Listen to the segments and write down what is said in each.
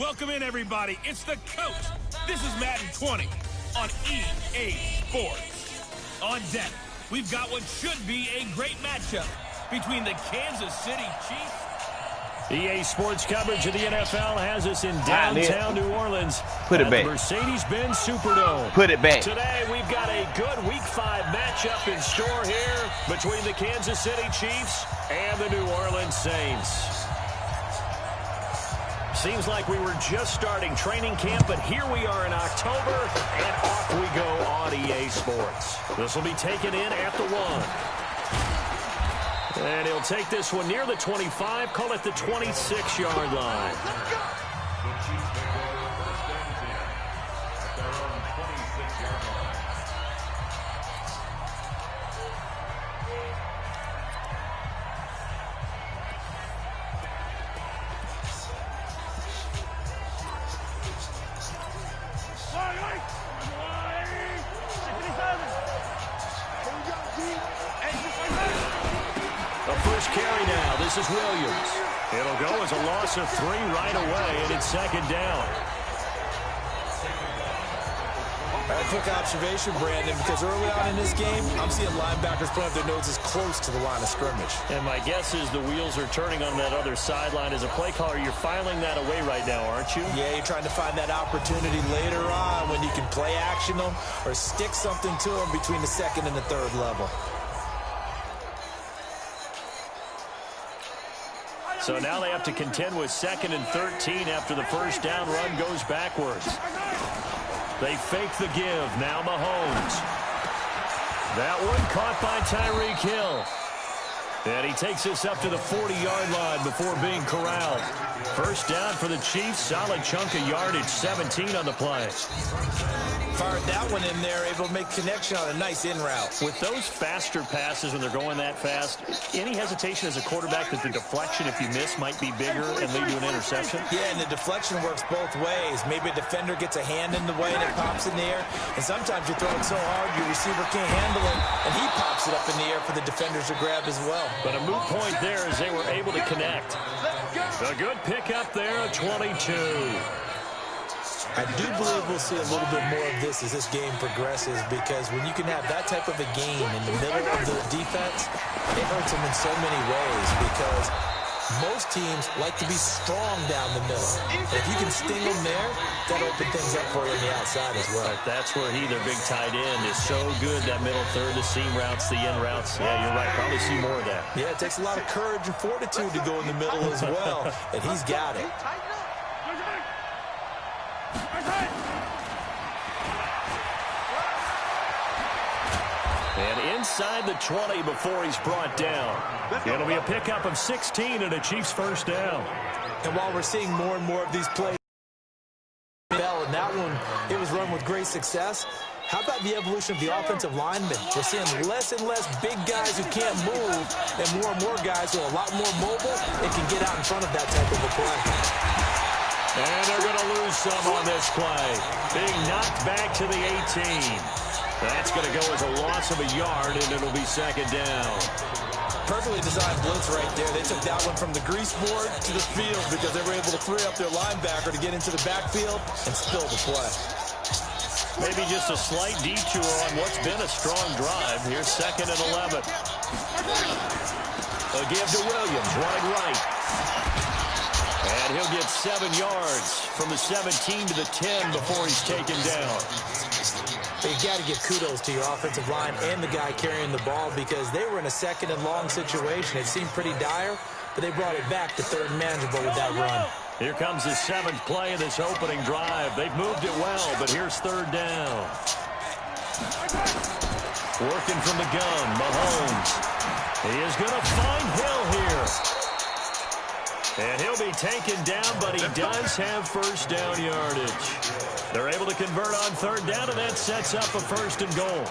Welcome in, everybody. It's the coach. This is Madden 20 on EA Sports. On deck, we've got what should be a great matchup between the Kansas City Chiefs. EA Sports coverage of the NFL has us in downtown New Orleans. Put it back. Mercedes-Benz Superdome. Put it back. Today, we've got a good Week 5 matchup in store here between the Kansas City Chiefs and the New Orleans Saints. Seems like we were just starting training camp, but here we are in October, and off we go on EA Sports. This will be taken in at the 1. And he'll take this one near the 25, call it the 26-yard line. Carry now. This is Williams. It'll go as a loss of 3 right away, and it's second down. A quick observation, Brandon, because early on in this game, I'm seeing linebackers put up their noses close to the line of scrimmage. And my guess is the wheels are turning on that other sideline. As a play caller, you're filing that away right now, aren't you? Yeah, you're trying to find that opportunity later on when you can play action them or stick something to them between the second and the third level. So now they have to contend with 2nd and 13 after the first down run goes backwards. They fake the give. Now Mahomes. That one caught by Tyreek Hill. And he takes us up to the 40-yard line before being corralled. First down for the Chiefs. Solid chunk of yardage. 17 on the play. Fired that one in there, able to make connection on a nice in route. With those faster passes when they're going that fast, any hesitation as a quarterback that the deflection, if you miss, might be bigger and lead to an interception? Yeah, and the deflection works both ways. Maybe a defender gets a hand in the way and it pops in the air. And sometimes you throw it so hard your receiver can't handle it, and he pops it up in the air for the defenders to grab as well. But a moot point there as they were able to connect. A good pickup there at 22. I do believe we'll see a little bit more of this as this game progresses, because when you can have that type of a game in the middle of the defense, it hurts them in so many ways, because most teams like to be strong down the middle. And if you can sting them there, that'll open things up for you on the outside as well. That's where their big tight end, is so good, that middle third, the seam routes, the in routes. Yeah, you're right. Probably see more of that. Yeah, it takes a lot of courage and fortitude to go in the middle as well, and he's got it. And inside the 20 before he's brought down. It'll be a pickup of 16 and a Chiefs first down. And while we're seeing more and more of these plays, and that one, it was run with great success. How about the evolution of the offensive linemen? We're seeing less and less big guys who can't move and more guys who are a lot more mobile and can get out in front of that type of a play. And they're going to lose some on this play. Being knocked back to the 18. That's going to go as a loss of a yard, and it'll be second down. Perfectly designed blitz right there. They took that one from the grease board to the field because they were able to free up their linebacker to get into the backfield and spill the play. Maybe just a slight detour on what's been a strong drive. Here's 2nd and 11. A give to Williams, running right. And he'll get 7 yards from the 17 to the 10 before he's taken down. You've got to give kudos to your offensive line and the guy carrying the ball, because they were in a 2nd and long situation. It seemed pretty dire, but they brought it back to 3rd and manageable with that run. Here comes the 7th play of this opening drive. They've moved it well, but here's 3rd down. Working from the gun, Mahomes. He is going to find Hill here. And he'll be taken down, but he does have first down yardage. They're able to convert on 3rd down, and that sets up a 1st and goal.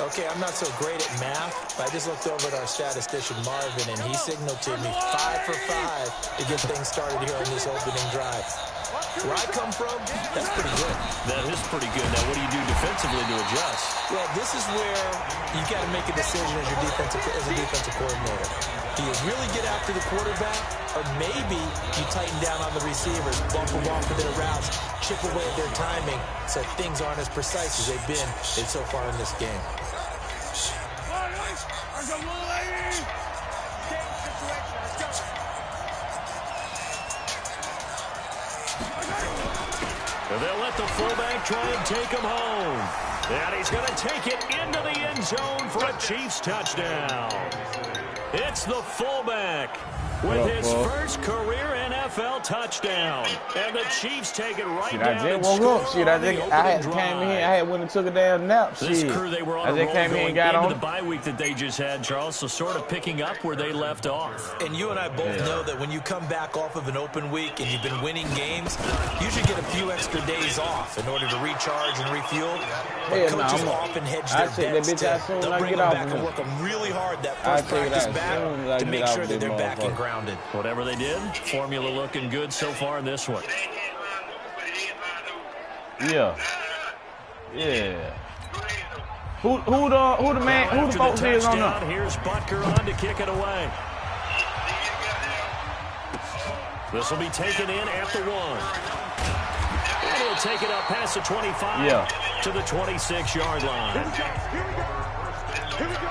Okay, I'm not so great at math, but I just looked over at our statistician, Marvin, and he signaled to me 5 for 5 to get things started here on this opening drive. Where I come from, that's pretty good. That is pretty good. Now, what do you do defensively to adjust? Well, this is where you got to make a decision as a defensive coordinator. Do you really get after the quarterback, or maybe you tighten down on the receivers, bump them off of their routes, chip away at their timing, so things aren't as precise as they've been so far in this game. They'll let the fullback try and take him home. And he's going to take it into the end zone for a Chiefs touchdown. It's the fullback with his first career NFL touchdown. And the Chiefs take it right down. I just woke up. Shit, I had came in here. I had went and took a damn nap. This shit. crew, they were on I a just roll came in going and got into on. the bye week that they just had, Charles, so sort of picking up where they left off. And you and I both know that when you come back off of an open week and you've been winning games, you should get a few extra days off in order to recharge and refuel. But coaches often hedge their bets. They'll bring them back and work them really hard that first practice back to make sure that they're back and grounded. Whatever they did, formula looking good so far in this one. Yeah. Who the folks is on there? Here's Butker on to kick it away. This will be taken in at the 1. And he'll take it up past the 25 to the 26-yard line. Here we go.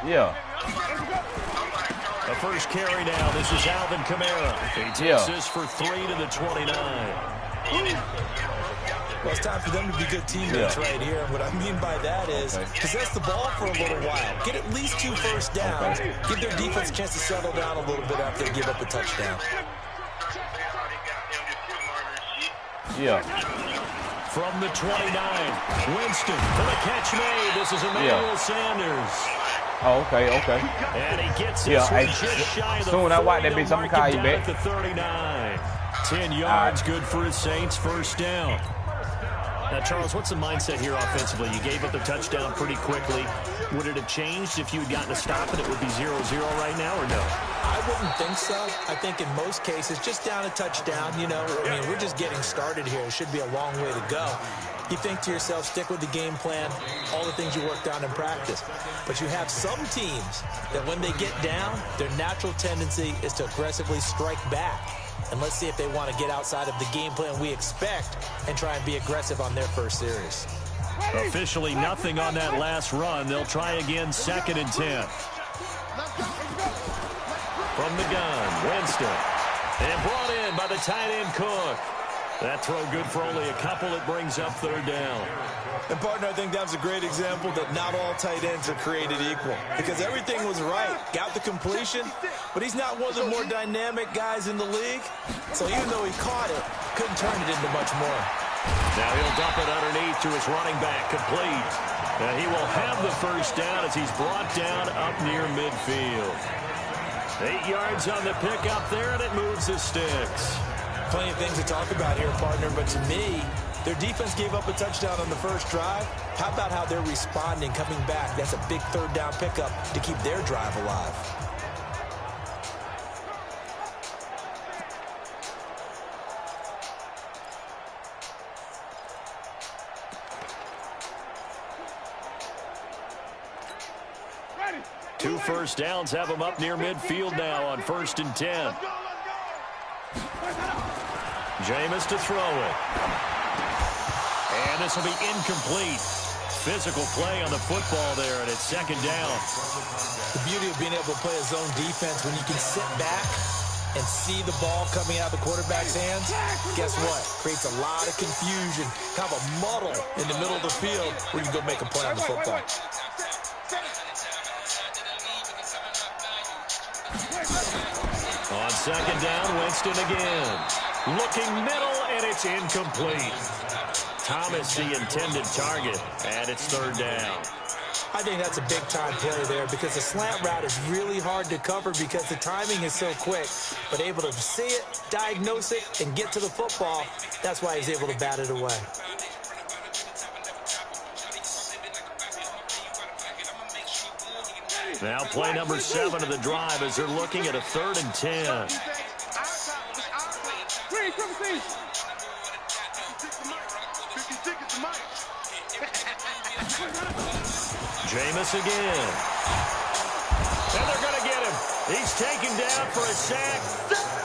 Yeah. The first carry now. This is Alvin Kamara. He takes this for 3 to the 29. Well, it's time for them to be good teammates right here. And what I mean by that is possess the ball for a little while. Get at least 2 first downs. Give their defense a chance to settle down a little bit after they give up a touchdown. From the 29, Winston for the catch made. This is Emmanuel Sanders. Oh, okay. And he gets this one just shy of the 40 I watch that bitch, I'm gonna call you back. The 39. 10 yards, good for his Saints, first down. Now, Charles, what's the mindset here offensively? You gave up the touchdown pretty quickly. Would it have changed if you had gotten a stop and it would be 0-0 right now, or no? I wouldn't think so. I think in most cases, just down a touchdown, you know, I mean, we're just getting started here. It should be a long way to go. You think to yourself, stick with the game plan, all the things you worked on in practice. But you have some teams that when they get down, their natural tendency is to aggressively strike back. And let's see if they want to get outside of the game plan we expect and try and be aggressive on their first series. Officially nothing on that last run. They'll try again, 2nd and 10. From the gun, Winston. And brought in by the tight end, Cook. That throw good for only a couple. It brings up 3rd down. And, partner, I think that was a great example that not all tight ends are created equal. Because everything was right. Got the completion, but he's not one of the more dynamic guys in the league. So even though he caught it, couldn't turn it into much more. Now he'll dump it underneath to his running back, complete. And he will have the first down as he's brought down up near midfield. 8 yards on the pickup there, and it moves the sticks. Plenty of things to talk about here, partner, but to me, their defense gave up a touchdown on the first drive. How about how they're responding, coming back? That's a big 3rd down pickup to keep their drive alive. Two first downs have them up near midfield now on 1st and 10. Jameis to throw it. And this will be incomplete. Physical play on the football there, and it's 2nd down. The beauty of being able to play a zone defense when you can sit back and see the ball coming out of the quarterback's hands, guess what? Creates a lot of confusion, kind of a muddle in the middle of the field where you can go make a play on the football. On 2nd down, Winston again. Looking middle, and it's incomplete. Thomas, the intended target, and it's 3rd down. I think that's a big-time play there because the slant route is really hard to cover because the timing is so quick. But able to see it, diagnose it, and get to the football, that's why he's able to bat it away. Now play number 7 of the drive as they're looking at a 3rd and 10. Jameis again. And they're going to get him. He's taken down for a sack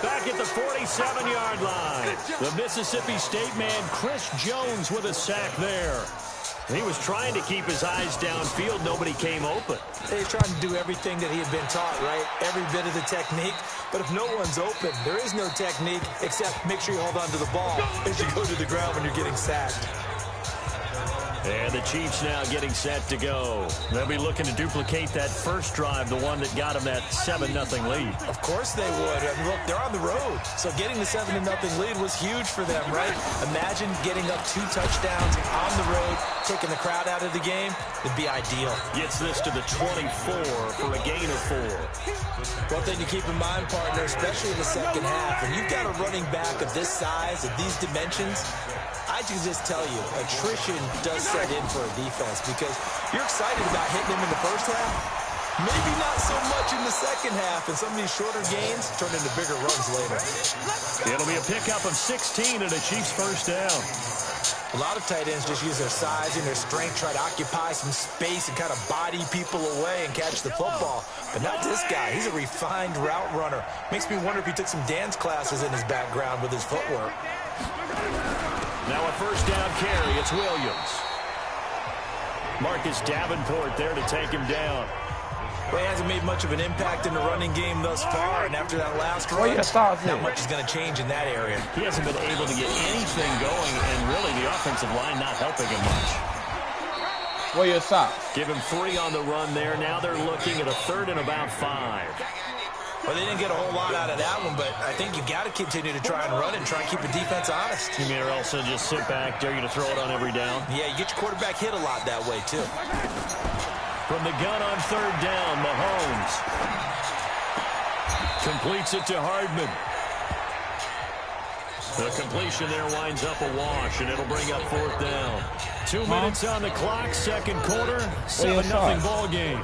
back at the 47-yard line. The Mississippi State man, Chris Jones, with a sack there. He was trying to keep his eyes downfield. Nobody came open. He's trying to do everything that he had been taught, right? Every bit of the technique. But if no one's open, there is no technique except make sure you hold on to the ball as you go to the ground when you're getting sacked. And the Chiefs now getting set to go. They'll be looking to duplicate that first drive, the one that got them that 7-0 lead. Of course they would. I mean, look, they're on the road. So getting the 7-0 lead was huge for them, right? Imagine getting up 2 touchdowns on the road, taking the crowd out of the game. It'd be ideal. Gets this to the 24 for a gain of 4. One thing to keep in mind, partner, especially in the second half, when you've got a running back of this size, of these dimensions, I can just tell you, attrition does set in for a defense because you're excited about hitting him in the first half. Maybe not so much in the second half, and some of these shorter gains turn into bigger runs later. It'll be a pickup of 16 and a Chiefs first down. A lot of tight ends just use their size and their strength, try to occupy some space and kind of body people away and catch the football. But not this guy. He's a refined route runner. Makes me wonder if he took some dance classes in his background with his footwork. Now a first down carry. It's Williams. Marcus Davenport there to take him down. Well, he hasn't made much of an impact in the running game thus far, and after that last run, not much is going to change in that area. He hasn't been able to get anything going, and really the offensive line not helping him much. Where your socks? Give him 3 on the run there. Now they're looking at a 3rd and about 5. Well, they didn't get a whole lot out of that one, but I think you got to continue to try and run and try and keep the defense honest. You mean, or also just sit back, dare you to throw it on every down? Yeah, you get your quarterback hit a lot that way, too. From the gun on 3rd down, Mahomes completes it to Hardman. The completion there winds up a wash, and it'll bring up 4th down. 2 minutes on the clock, second quarter, 7-0 ball game.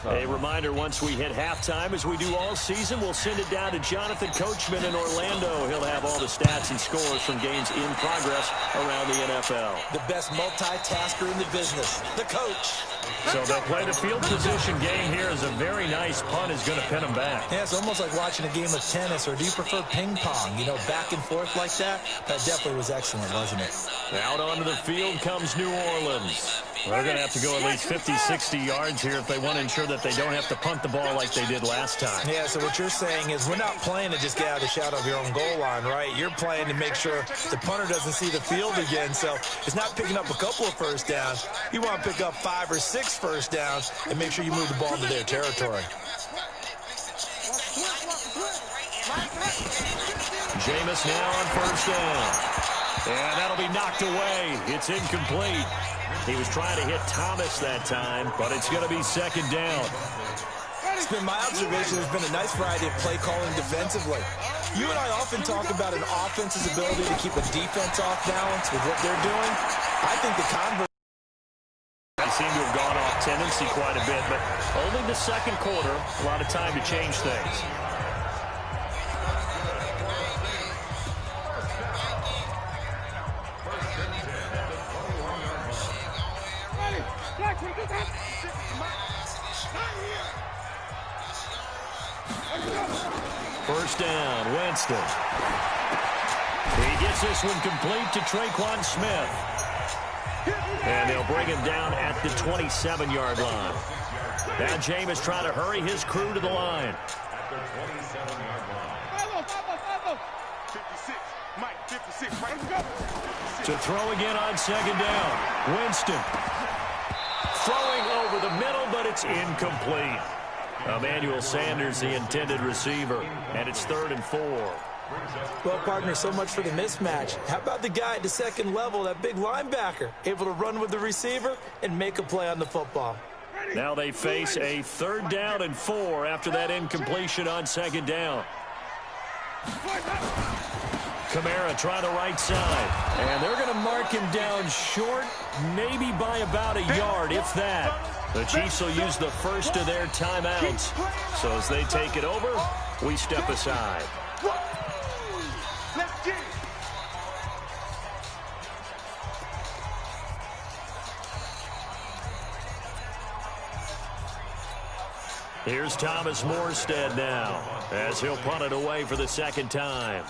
A reminder, once we hit halftime, as we do all season, we'll send it down to Jonathan Coachman in Orlando. He'll have all the stats and scores from games in progress around the NFL. The best multitasker in the business, the coach. So they'll play the field position game here as a very nice punt is going to pin them back. Yeah, it's almost like watching a game of tennis, or do you prefer ping pong? You know, back and forth like that? That definitely was excellent, wasn't it? Out onto the field comes New Orleans. They're going to have to go at least 50, 60 yards here if they want to ensure that they don't have to punt the ball like they did last time. Yeah, so what you're saying is we're not playing to just get out of the shadow of your own goal line, right? You're playing to make sure the punter doesn't see the field again. So it's not picking up a couple of first downs. You want to pick up 5 or 6 first downs and make sure you move the ball into their territory. Jameis now on first down. And that'll be knocked away. It's incomplete. He was trying to hit Thomas that time, but it's going to be second down. It's been my observation there's been a nice variety of play calling defensively. You and I often talk about an offense's ability to keep a defense off balance with what they're doing. I think the converse. They seem to have gone off tendency quite a bit, but only the second quarter, a lot of time to change things. First down, Winston. He gets this one complete to Traquan Smith. And they'll bring him down at the 27-yard line. Now Jameis trying to hurry his crew to the line. To throw again on second down. Winston throwing over the middle, but it's incomplete. Emmanuel Sanders, the intended receiver, and it's 3rd and 4. Well, partner, so much for the mismatch. How about the guy at the second level, that big linebacker, able to run with the receiver and make a play on the football? Now they face a 3rd down and 4 after that incompletion on second down. Kamara try the right side. And they're going to mark him down short, maybe by about a yard, if that. The Chiefs will use the first of their timeouts. So as they take it over, we step aside. Here's Thomas Morstead now as he'll punt it away for the second time.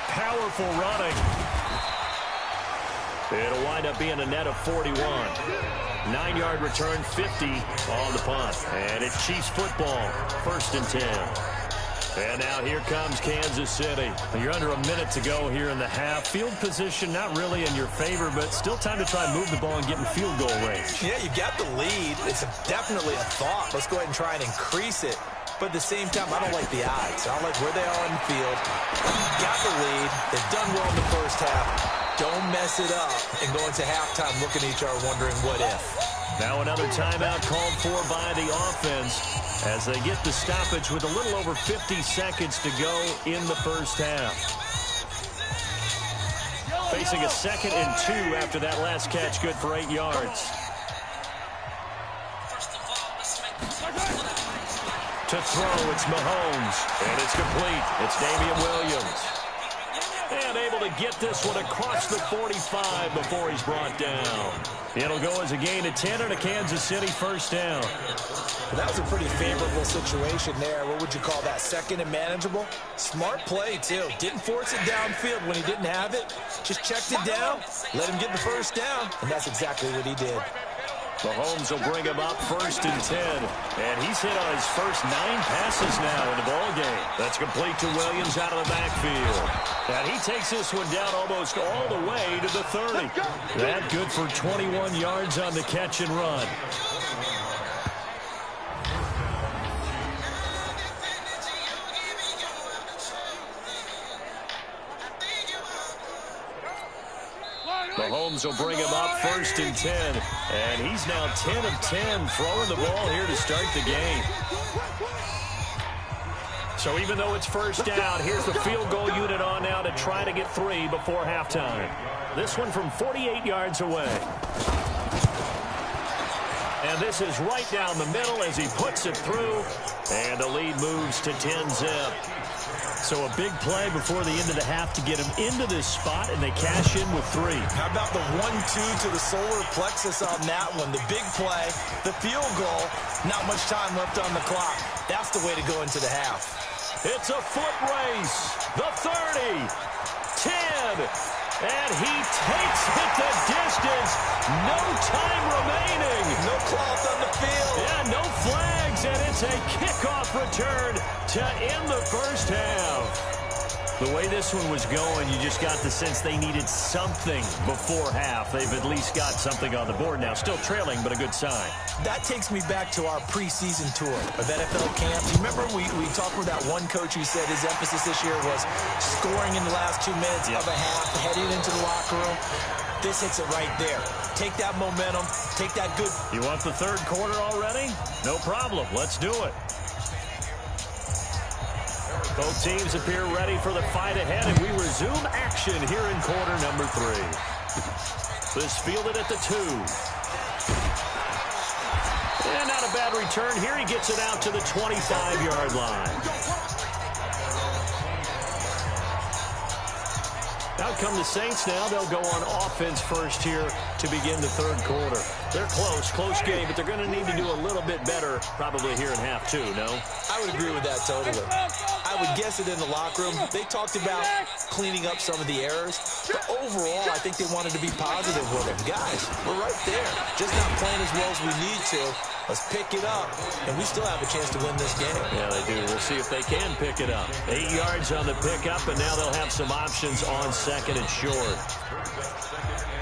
Powerful running. It'll wind up being a net of 41. 9-yard return, 50 on the punt. And it's Chiefs football, 1st and 10. And now here comes Kansas City. You're under a minute to go here in the half. Field position not really in your favor, but still time to try and move the ball and get in field goal range. Yeah, you got the lead. It's definitely a thought. Let's go ahead and try and increase it. But at the same time, I don't like the odds. I don't like where they are in the field. Got the lead. They've done well in the first half. Don't mess it up and go into halftime looking at each other wondering what if. Now another timeout called for by the offense as they get the stoppage with a little over 50 seconds to go in the first half. Facing a 2nd and 2 after that last catch, good for 8 yards. To throw, it's Mahomes, and it's complete. It's Damian Williams. And able to get this one across the 45 before he's brought down. It'll go as a gain of 10 and a Kansas City first down. Well, that was a pretty favorable situation there. What would you call that? 2nd and manageable? Smart play, too. Didn't force it downfield when he didn't have it. Just checked it down, let him get the first down, and that's exactly what he did. Mahomes will bring him up 1st and 10. And he's hit on his first 9 passes now in the ballgame. That's complete to Williams out of the backfield. And he takes this one down almost all the way to the 30. That good for 21 yards on the catch and run. Mahomes will bring him up 1st and 10. And he's now 10 of 10 throwing the ball here to start the game. So even though it's first down, here's the field goal unit on now to try to get 3 before halftime. This one from 48 yards away. And this is right down the middle as he puts it through. And the lead moves to 10-zip. So a big play before the end of the half to get him into this spot, and they cash in with 3. How about the 1-2 to the solar plexus on that one? The big play, the field goal, not much time left on the clock. That's the way to go into the half. It's a foot race. The 30, 10, and he takes it the distance. No time remaining. No cloth on the field. Yeah, no flags, and it's a kickoff return to end the first half. The way this one was going, you just got the sense they needed something before half. They've at least got something on the board now. Still trailing, but a good sign. That takes me back to our preseason tour of NFL camps. You remember we talked with that one coach who said his emphasis this year was scoring in the last 2 minutes of a half, heading into the locker room. This hits it right there. Take that momentum. Take that good. You want the third quarter already? No problem. Let's do it. Both teams appear ready for the fight ahead, and we resume action here in quarter number 3. This fielded at the 2. And not a bad return. Here he gets it out to the 25-yard line. Out come the Saints now. They'll go on offense first here to begin the third quarter. They're close game, but they're going to need to do a little bit better probably here in half 2, no? I would agree with that totally. I would guess it in the locker room. They talked about cleaning up some of the errors, but overall, I think they wanted to be positive with it. Guys, we're right there. Just not playing as well as we need to. Let's pick it up, and we still have a chance to win this game. Yeah, they do. We'll see if they can pick it up. 8 yards on the pickup, and now they'll have some options on 2nd and short.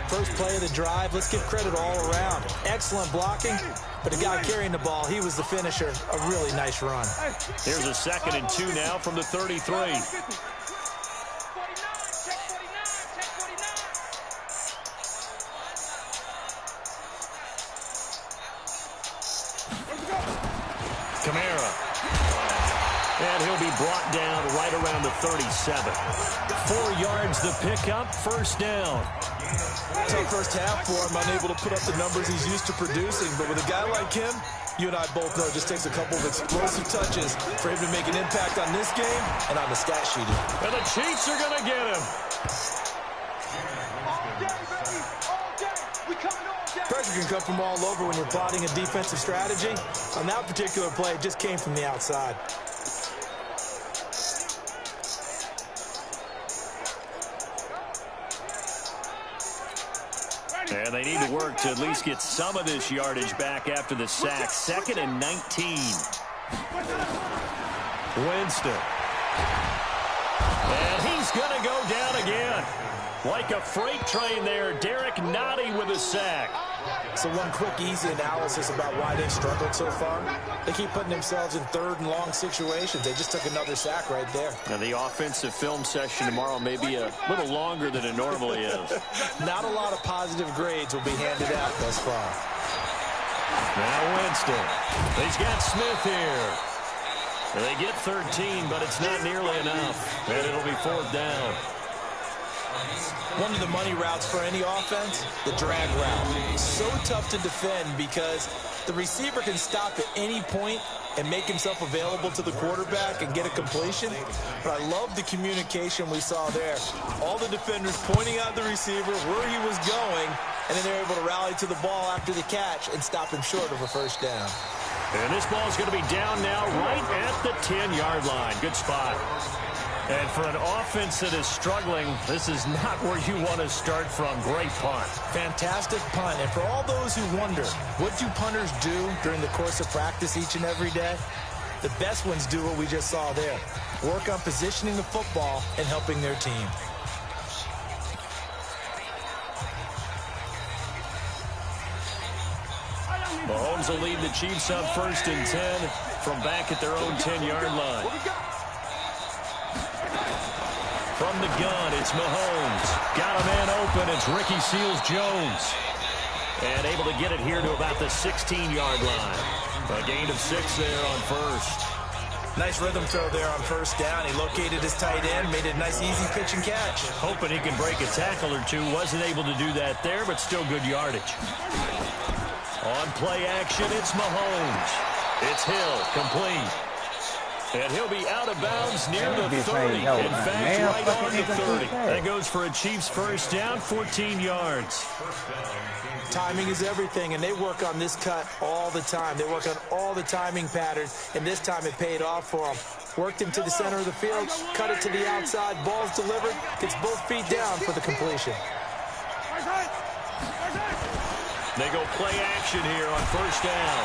First play of the drive, let's give credit all around. Excellent blocking, but the guy carrying the ball, he was the finisher. A really nice run. Here's a 2nd and 2 now from the 33. And he'll be brought down right around the 37. 4 yards the pickup, first down. Tough first half for him, unable to put up the numbers he's used to producing. But with a guy like him, you and I both know it just takes a couple of explosive touches for him to make an impact on this game and on the stat sheet. And the Chiefs are going to get him. Pressure can come from all over when you're plotting a defensive strategy. On that particular play, it just came from the outside. And they need to work to at least get some of this yardage back after the sack. 2nd and 19. Winston. And he's going to go down again. Like a freight train there, Derek Nottie with a sack. So one quick, easy analysis about why they've struggled so far. They keep putting themselves in 3rd and long situations. They just took another sack right there. Now the offensive film session tomorrow may be a little longer than it normally is. Not a lot of positive grades will be handed out thus far. Now Winston. He's got Smith here. They get 13, but it's not nearly enough. And it'll be 4th down. One of the money routes for any offense, the drag route. So tough to defend because the receiver can stop at any point and make himself available to the quarterback and get a completion. But I love the communication we saw there. All the defenders pointing out the receiver, where he was going, and then they're able to rally to the ball after the catch and stop him short of a first down. And this ball's going to be down now right at the 10-yard line. Good spot. And for an offense that is struggling, this is not where you want to start from. Great punt. Fantastic punt. And for all those who wonder, what do punters do during the course of practice each and every day? The best ones do what we just saw there. Work on positioning the football and helping their team. Mahomes will lead the Chiefs up 1st and 10 from back at their own 10-yard line. From the gun, it's Mahomes. Got a man open. It's Ricky Seals-Jones. And able to get it here to about the 16-yard line. A gain of 6 there on first. Nice rhythm throw there on first down. He located his tight end, made it a nice, easy pitch and catch. Hoping he can break a tackle or two. Wasn't able to do that there, but still good yardage. On play action, it's Mahomes. It's Hill, complete. And he'll be out of bounds near the 30. In fact, right on the 30. That goes for a Chiefs first down, 14 yards. Timing is everything, and they work on this cut all the time. They work on all the timing patterns, and this time it paid off for them. Worked him to the center of the field, cut it to the outside, ball's delivered, gets both feet down for the completion. They go play action here on first down.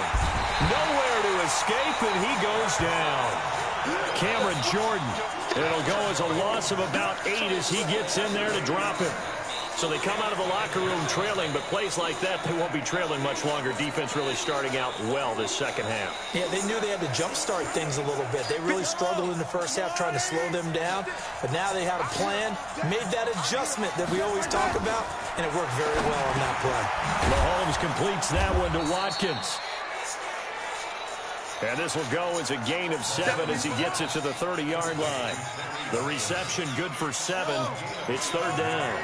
Nowhere to escape, and he goes down. Cameron Jordan. It'll go as a loss of about 8 as he gets in there to drop him. So they come out of the locker room trailing, but plays like that, they won't be trailing much longer. Defense really starting out well this second half. Yeah, they knew they had to jumpstart things a little bit. They really struggled in the first half trying to slow them down, but now they had a plan, made that adjustment that we always talk about, and it worked very well on that play. Mahomes completes that one to Watkins. And this will go as a gain of 7 as he gets it to the 30-yard line. The reception good for 7. It's 3rd down.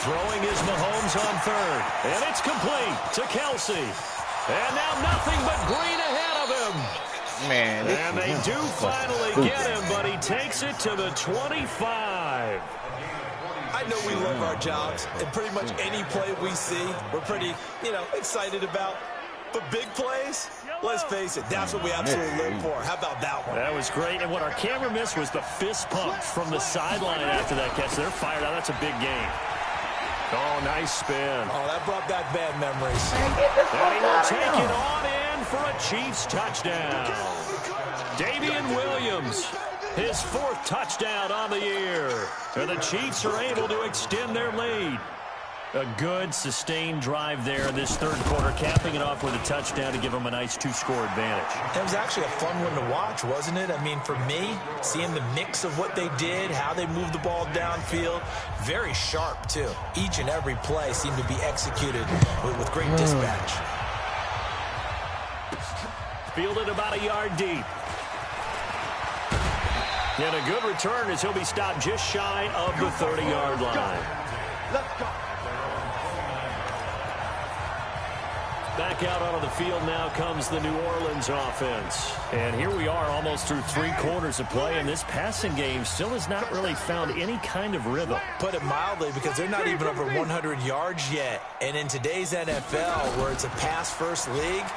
Throwing is Mahomes on 3rd. And it's complete to Kelsey. And now nothing but green ahead of him. Man, and they do finally get him, but he takes it to the 25. I know we love our jobs, and pretty much any play we see, we're pretty, excited about. But big plays, let's face it, that's what we absolutely live for. How about that one? That was great, and what our camera missed was the fist pump from the sideline after that catch. They're fired out. That's a big game. Oh, nice spin. Oh, that brought back bad memories. And he will take it on in for a Chiefs touchdown. Damian Williams, his 4th touchdown on the year. And the Chiefs are able to extend their lead. A good, sustained drive there in this 3rd quarter, capping it off with a touchdown to give them a nice 2-score advantage. It was actually a fun one to watch, wasn't it? I mean, for me, seeing the mix of what they did, how they moved the ball downfield, very sharp, too. Each and every play seemed to be executed with great dispatch. Fielded about a yard deep. And a good return as he'll be stopped just shy of the 30-yard line. Let's go. Back out onto the field now comes the New Orleans offense. And here we are almost through 3 quarters of play, and this passing game still has not really found any kind of rhythm. Put it mildly, because they're not even over 100 yards yet. And in today's NFL, where it's a pass-first league,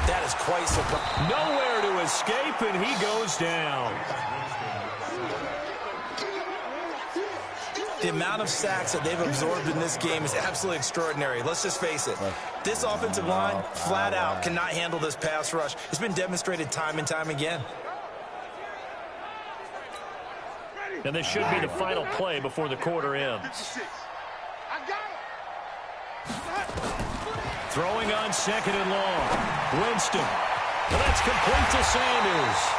that is quite surprising. Nowhere to escape, and he goes down. The amount of sacks that they've absorbed in this game is absolutely extraordinary. Let's just face it. This offensive line, flat out, cannot handle this pass rush. It's been demonstrated time and time again. And this should be the final play before the quarter ends. Throwing on 2nd and long. Winston. Well, that's complete to Sanders.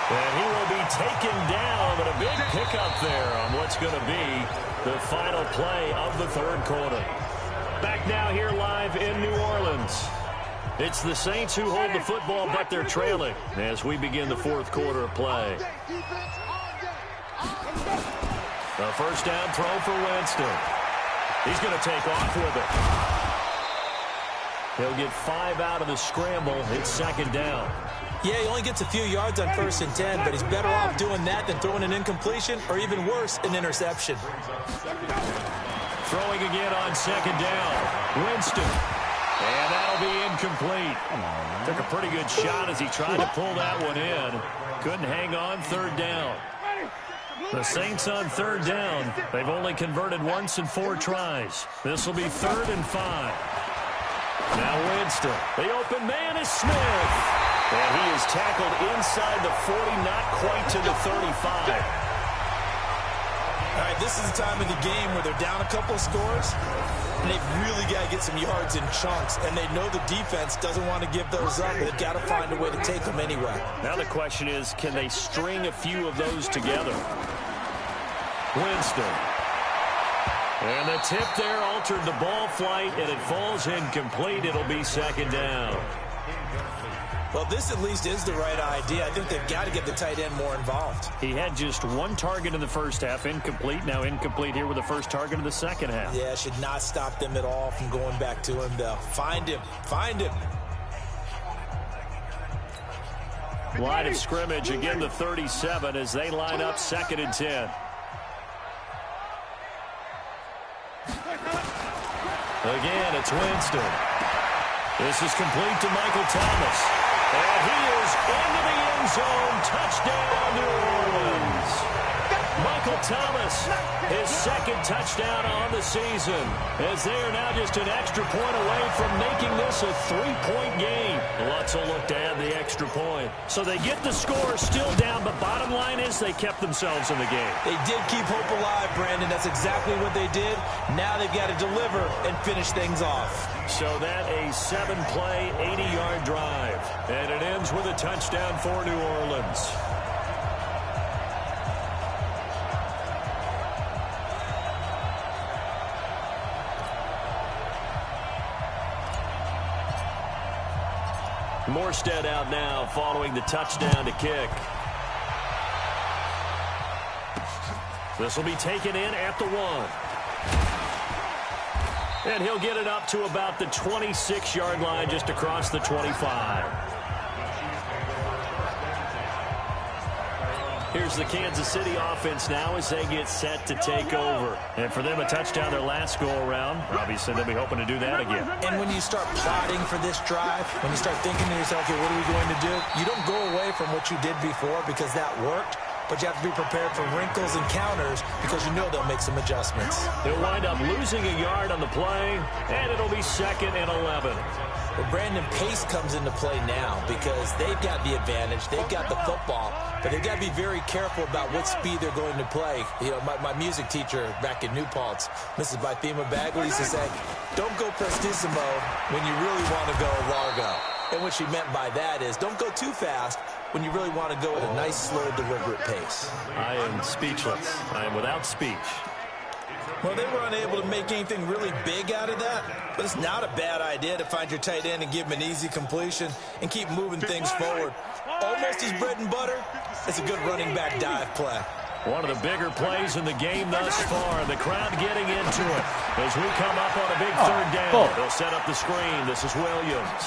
And he will be taken down, but a big pickup there on what's going to be the final play of the 3rd quarter. Back now here live in New Orleans. It's the Saints who hold the football, but they're trailing as we begin the 4th quarter of play. The first down throw for Winston. He's going to take off with it. He'll get 5 out of the scramble. It's 2nd down. Yeah, he only gets a few yards on 1st and 10, but he's better off doing that than throwing an incompletion, or even worse, an interception. Throwing again on 2nd down. Winston. And that'll be incomplete. Took a pretty good shot as he tried to pull that one in. Couldn't hang on 3rd down. The Saints on 3rd down. They've only converted once in 4 tries. This will be 3rd and 5. Now Winston. The open man is Smith. And he is tackled inside the 40, not quite to the 35. All right, this is the time of the game where they're down a couple of scores, and they've really got to get some yards in chunks, and they know the defense doesn't want to give those up, but they've got to find a way to take them anyway. Now the question is, can they string a few of those together? Winston. And the tip there altered the ball flight, and it falls incomplete. It'll be 2nd down. Well, this at least is the right idea. I think they've got to get the tight end more involved. He had just 1 target in the first half, incomplete. Now incomplete here with the first target in the second half. Yeah, should not stop them at all from going back to him, though. Find him. Find him. Line of scrimmage, again the 37 as they line up 2nd and 10. Again, it's Winston. This is complete to Michael Thomas. And he is into the end zone. Touchdown, New Orleans. Michael Thomas, his 2nd touchdown on the season, as they are now just an extra point away from making this a 3-point game. Lutz will look to add the extra point. So they get the score still down, but bottom line is they kept themselves in the game. They did keep hope alive, Brandon. That's exactly what they did. Now they've got to deliver and finish things off. So that a 7-play, 80-yard drive. And it ends with a touchdown for New Orleans. Morstead out now following the touchdown to kick. This will be taken in at the 1. And he'll get it up to about the 26-yard line, just across the 25. Here's the Kansas City offense now as they get set to take over. And for them, a touchdown their last go-around. Obviously, they'll be hoping to do that again. And when you start plotting for this drive, when you start thinking to yourself, okay, what are we going to do? You don't go away from what you did before because that worked. But you have to be prepared for wrinkles and counters because you know they'll make some adjustments. They'll wind up losing a yard on the play, and it'll be 2nd and 11. Well, Brandon, pace comes into play now because they've got the advantage. They've got the football, but they've got to be very careful about what speed they're going to play. You know, my music teacher back in New Paltz, Mrs. Bythema Bagley, used to say, don't go prestissimo when you really want to go largo. And what she meant by that is don't go too fast when you really want to go at a nice, slow, deliberate pace. I am speechless. I am without speech. Well, they were unable to make anything really big out of that, but it's not a bad idea to find your tight end and give him an easy completion and keep moving things forward. Almost his bread and butter. It's a good running back dive play. One of the bigger plays in the game thus far. The crowd getting into it as we come up on a big third down. They'll set up the screen. This is Williams.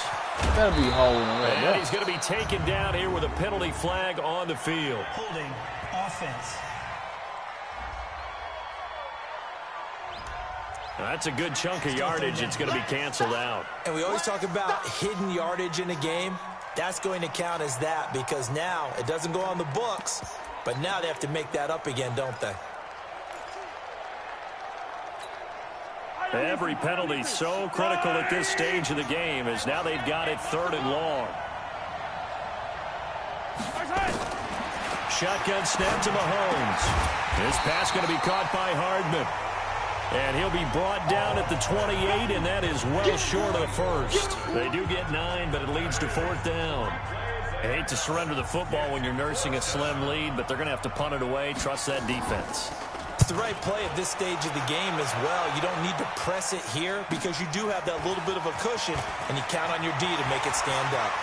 That'll be holding right and there. He's going to be taken down here with a penalty flag on the field. Holding offense. That's a good chunk of yardage. It's going to be canceled out. And we always talk about hidden yardage in a game. That's going to count as that because now it doesn't go on the books, but now they have to make that up again, don't they? Every penalty so critical at this stage of the game as now they've got it 3rd and long. Shotgun snap to Mahomes. This pass going to be caught by Hardman. And he'll be brought down at the 28, and that is well short of the first. They do get 9, but it leads to 4th down. I hate to surrender the football when you're nursing a slim lead, but they're going to have to punt it away. Trust that defense. It's the right play at this stage of the game as well. You don't need to press it here because you do have that little bit of a cushion, and you count on your D to make it stand up.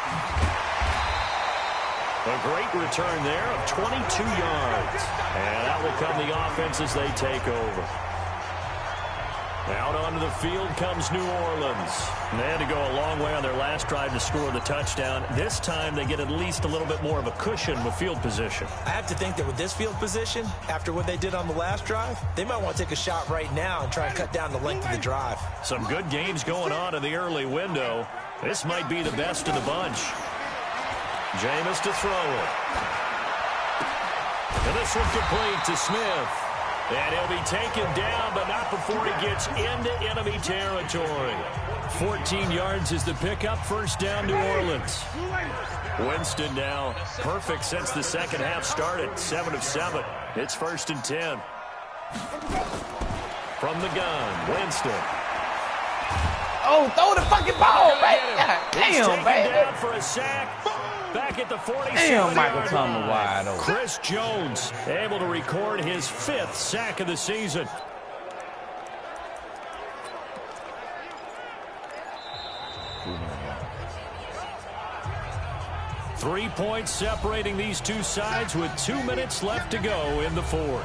A great return there of 22 yards. And that will come the offense as they take over. Out onto the field comes New Orleans. And they had to go a long way on their last drive to score the touchdown. This time they get at least a little bit more of a cushion with field position. I have to think that with this field position, after what they did on the last drive, they might want to take a shot right now and try and cut down the length of the drive. Some good games going on in the early window. This might be the best of the bunch. Jameis to throw it. And this one complete to Smith. And he'll be taken down, but not before he gets into enemy territory. 14 yards is the pickup. 1st down, New Orleans. Winston now perfect since the second half started. 7 of 7. It's 1st and 10. From the gun, Winston. Oh, throw the fucking ball, baby. Damn, baby. Down for a sack. Back at the 47. Damn, Michael Thomas wide open. Chris Jones able to record his 5th sack of the season. Three points separating these two sides with 2 minutes left to go in the 4th.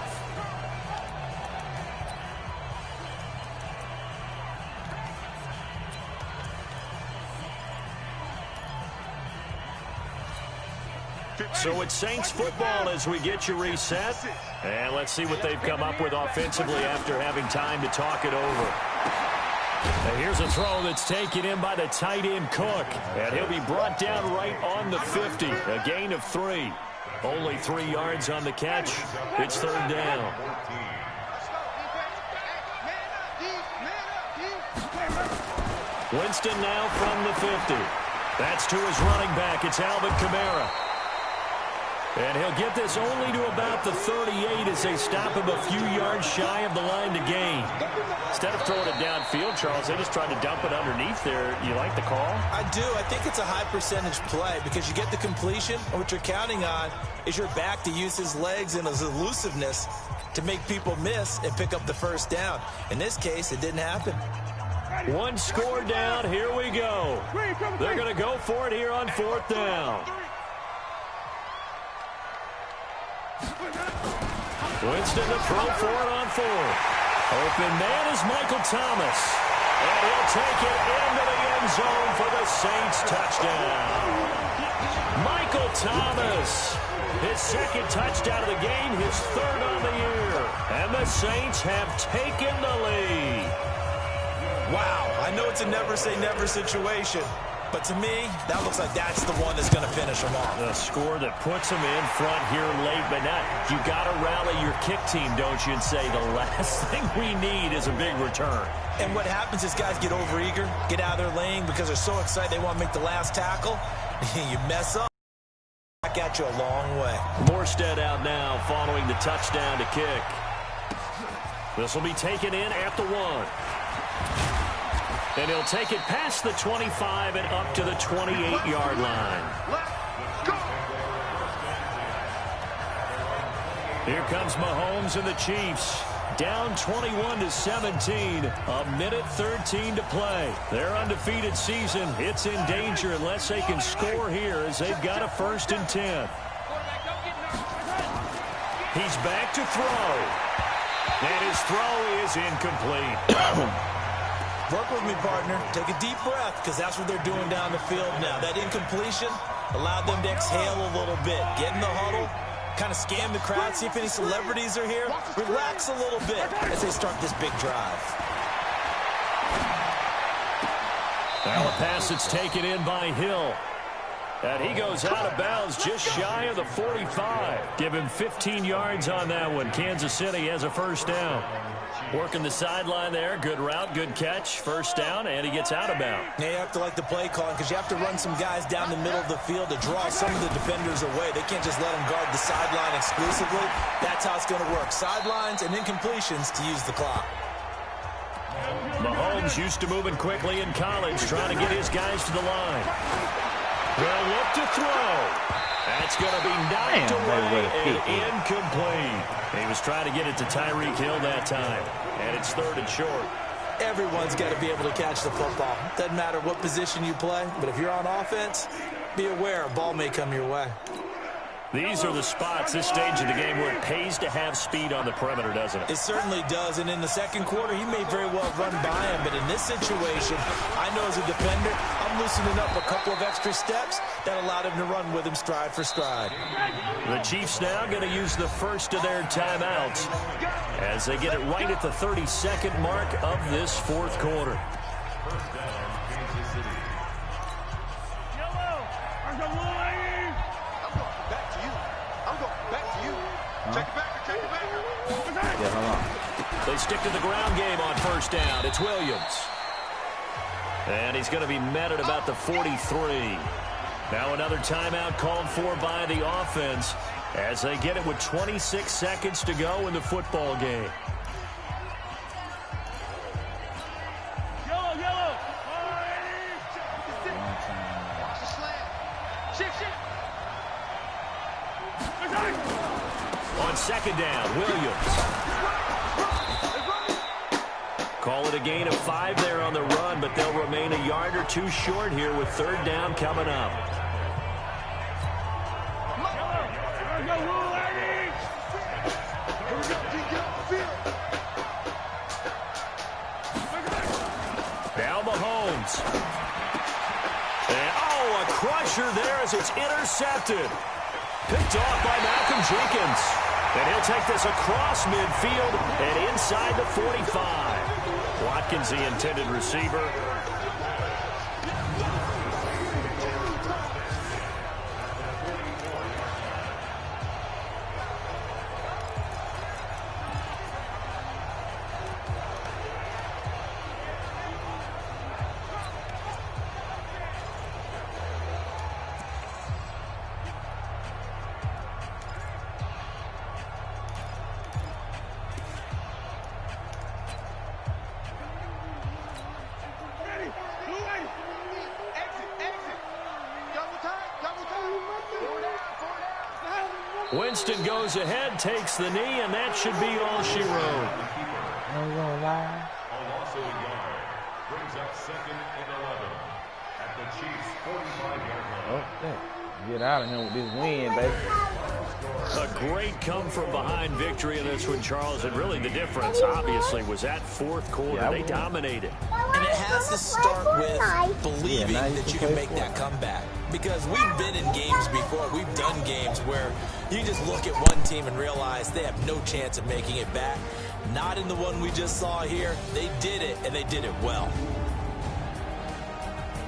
So it's Saints football as we get you reset. And let's see what they've come up with offensively after having time to talk it over. And here's a throw that's taken in by the tight end Cook. And he'll be brought down right on the 50. A gain of 3. Only 3 yards on the catch. It's 3rd down. Winston now from the 50. That's to his running back. It's Alvin Kamara. And he'll get this only to about the 38 as they stop him a few yards shy of the line to gain. Instead of throwing it downfield, Charles, they just tried to dump it underneath there. You like the call? I do. I think it's a high percentage play because you get the completion, and what you're counting on is your back to use his legs and his elusiveness to make people miss and pick up the 1st down. In this case, it didn't happen. 1 score down. Here we go. They're going to go for it here on 4th down. Winston to throw for it on 4th. Open man is Michael Thomas. And he'll take it into the end zone for the Saints touchdown. Michael Thomas, his 2nd touchdown of the game, his 3rd on the year. And the Saints have taken the lead. Wow, I know it's a never-say-never situation, but to me, that looks like that's the one that's going to finish them off. A score that puts them in front here late, but not. You got to rally your kick team, don't you, and say the last thing we need is a big return. And what happens is guys get overeager, get out of their lane because they're so excited they want to make the last tackle. You mess up, back at you a long way. Morstead out now following the touchdown to kick. This will be taken in at the 1. And he'll take it past the 25 and up to the 28-yard line. Here comes Mahomes and the Chiefs. down 21-17. A minute 13 to play. Their undefeated season, it's in danger unless they can score here as they've got a 1st and 10. He's back to throw. And his throw is incomplete. Work with me, partner. Take a deep breath, because that's what they're doing down the field now. That incompletion allowed them to exhale a little bit. Get in the huddle, kind of scan the crowd, see if any celebrities are here. Relax a little bit as they start this big drive. Now a pass that's taken in by Hill. And he goes out of bounds just shy of the 45. Give him 15 yards on that one. Kansas City has a 1st down. Working the sideline there. Good route, good catch. 1st down, and he gets out of bounds. Now you have to like the play calling because you have to run some guys down the middle of the field to draw some of the defenders away. They can't just let them guard the sideline exclusively. That's how it's going to work. Sidelines and incompletions to use the clock. Mahomes used to moving quickly in college, trying to get his guys to the line. They'll look to throw. That's going to be knocked away and incomplete. He was trying to get it to Tyreek Hill that time, and it's 3rd and short. Everyone's got to be able to catch the football. Doesn't matter what position you play, but if you're on offense, be aware a ball may come your way. These are the spots, this stage of the game, where it pays to have speed on the perimeter, doesn't it? It certainly does, and in the 2nd quarter, he may very well run by him, but in this situation, I know as a defender, I'm loosening up a couple of extra steps that allowed him to run with him stride for stride. The Chiefs now going to use the first of their timeouts as they get it right at the 32nd mark of this 4th quarter. They stick to the ground game on 1st down. It's Williams. And he's going to be met at about the 43. Now another timeout called for by the offense as they get it with 26 seconds to go in the football game. On 2nd down, Williams. Call it a gain of 5 there on the run, but they'll remain a yard or 2 short here with 3rd down coming up. Now Mahomes. And, a crusher there as it's intercepted. Picked off by Malcolm Jenkins. And he'll take this across midfield and inside the 45. Watkins, the intended receiver. Winston goes ahead, takes the knee, and that should be all she wrote. I'm gonna lie. Also a yard. Brings up 2nd and 11 at the Chiefs' 45-yard line. Oh, yeah. Get out of here with this win, baby. A great come-from-behind victory in this one, Charles, and really the difference, obviously, was that 4th quarter. They dominated. And it has to start with believing that you can make that comeback. Because we've been in games before. We've done games where you just look at one team and realize they have no chance of making it back. Not in the one we just saw here. They did it, and they did it well.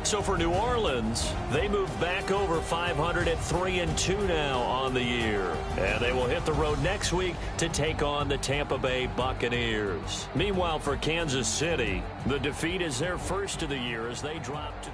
So for New Orleans, they move back over 500 at 3-2 now on the year. And they will hit the road next week to take on the Tampa Bay Buccaneers. Meanwhile, for Kansas City, the defeat is their first of the year as they drop to